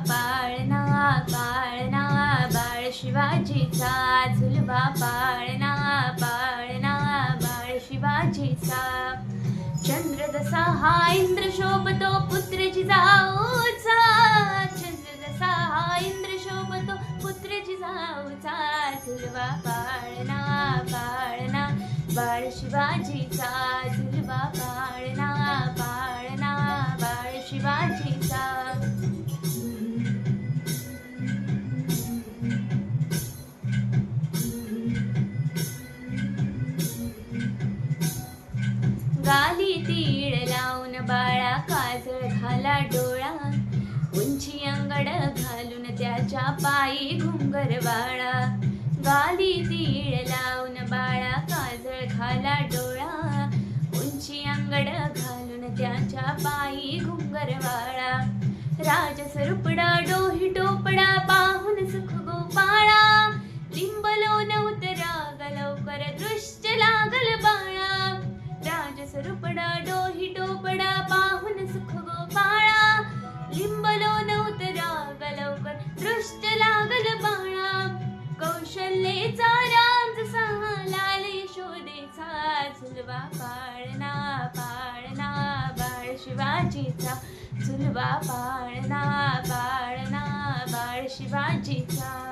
पाळणा पाळणा बाळ शिवाजीचा झुलवा पाळणा पाळणा बाळ शिवाजीचा चंद्र जसा हा इंद्र शोभतो पुत्र जिजाऊचा चंद्र जसा हा इंद्र शोभतो पुत्र जिजाऊचा झुलवा पाळणा पाळणा बाळ शिवाजीचा झुलवा पाळणा पाळणा बाळ शिवाजीचा गाली तीळ लावून बाळा काजळ घाला डोळा उंची अंगड घालून त्याच्या पायी घुंगर वाळा गाली तीळ लावून बाळा काजळ घाला डोळा उंची अंगड घालून त्याच्या पायी घुंगर वाळा राजसरुपडा डोही टोपडा पाहून सुख गोपाळा लिंबलो नवतराग लवकर दृष्ट लागल बाळा राजसरुपडा डोही टोपडा पाहून सुख गोपाळा लिंबलो नवतराग लवकर दृष्ट लागल बाळा कौशल्येचा राम जसा लाल यशोदेचा झुलवा पाळणा पाळणा बाळ शिवाजीचा झुलवा पाळणा पाळणा बाळ शिवाजीचा